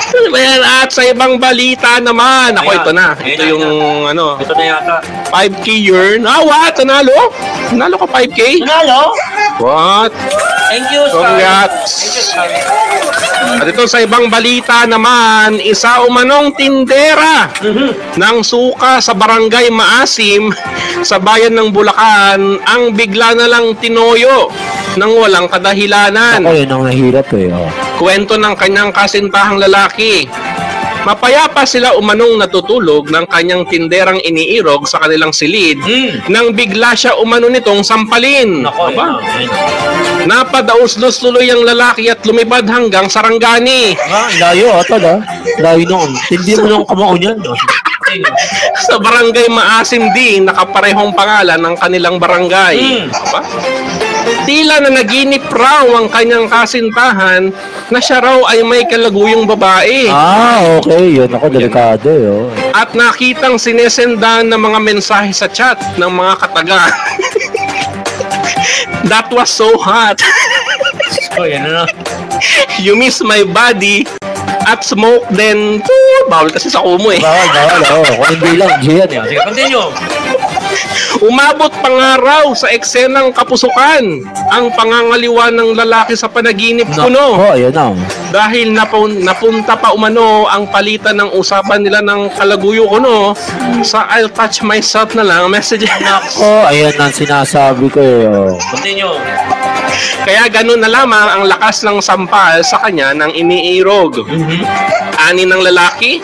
Ano ba yan? At sa ibang balita naman. Ako, ito na. Ito yung ano. Ito na yata. 5K yearn. Ah, what? Nanalo? Nanalo ka 5K? Nanalo? What? Thank you, Sky. Congrats. Thank you, Sky. At ito sa ibang balita naman, isa umanong tindera ng suka sa barangay Maasim sa bayan ng Bulacan ang bigla na lang tinoyo nang walang kadahilanan. Ako yun ang nahirap eh. Oh. Kwento ng kanyang kasintahang lalaki. Mapayapa sila umanong natutulog ng kanyang tinderang iniirog sa kanilang silid nang bigla siya umano nitong sampalin. Nako, Napadauslos tuloy ang lalaki at lumipad hanggang Sarangani. Layo ata da. Layo noon. Hindi mo nang kamao niyan. No? Sa barangay Maasim din, nakaparehong pangalan ng kanilang barangay. Tila na naginip raw ang kanyang kasintahan na siya raw ay may kalaguyong babae. Ah, okay. Yun ako, delikado eh. Oh. At nakitang sinesendan ng mga mensahe sa chat ng mga kataga. That was so hot. Oh, yan na. You miss my body at smoke then... Bawal kasi sa kumo eh. Bawal. Kung hindi lang, Gian eh. Sige, continue. Umabot pa nga raw sa eksenang kapusukan ang pangangaliwa ng lalaki sa panaginip kuno. Oh, ayun na. Dahil napunta pa umano ang palitan ng usapan nila ng kalaguyo kuno sa I'll touch myself na lang message. Oh, ayun ang sinasabi ko eh. Oh. Continue. Kaya ganun na lamang ang lakas ng sampal sa kanya ng iniirog. Ani ng lalaki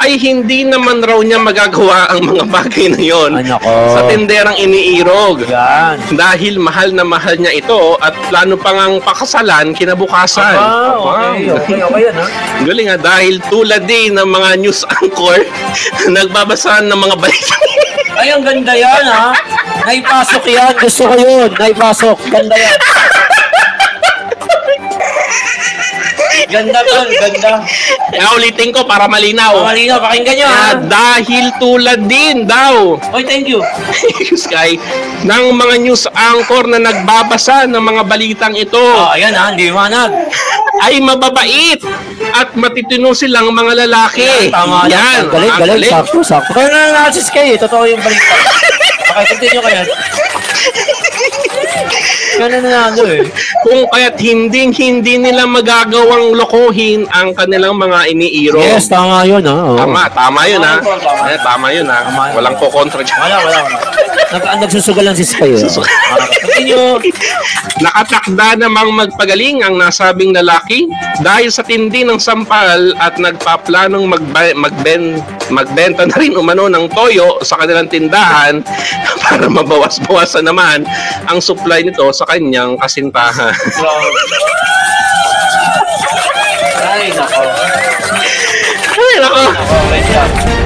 ay hindi naman raw niya magagawa ang mga bagay na yon sa tinderang iniirog. Yan. Dahil mahal na mahal niya ito at plano pa ngang pakasalan kinabukasan. Okay yan ha. Galing nga dahil tulad din ng mga news anchor nagbabasa ng mga balita. Ay, ang ganda yan ha. Naipasok yan. Gusto ko yun. Naipasok. Ganda yan. Ganda tol, ganda. Ulitin ko para malinaw. Malinaw, pakinggan nyo ha. Dahil tulad din daw Oy, thank you. Sky, ng mga news anchor na nagbabasa ng mga balitang ito Ayan ha, hindi manag. ay mababait at matitino silang mga lalaki. Tama yan. Galing. Sakto. Kaya na-assist kayo, totoo yung balita. Okay, continue kayo. Ganun na eh. Kung kaya't hindi nila magagawang lokohin ang kanilang mga iniiro. Yes, tama yun ha. Oh. Tama yun ha. Tama yun ha. Walang kukontra dyan. Wala. Nagsusugal lang si Sky. Continue. Nakatakda namang magpagaling ang nasabing lalaki dahil sa tindi ng sampal at nagpaplanong magbenta na rin umano ng toyo sa kanilang tindahan para mabawas-bawasan naman ang supply nito sa kanyang kasintahan. Ay, nako. Ay, nako. Wait lang.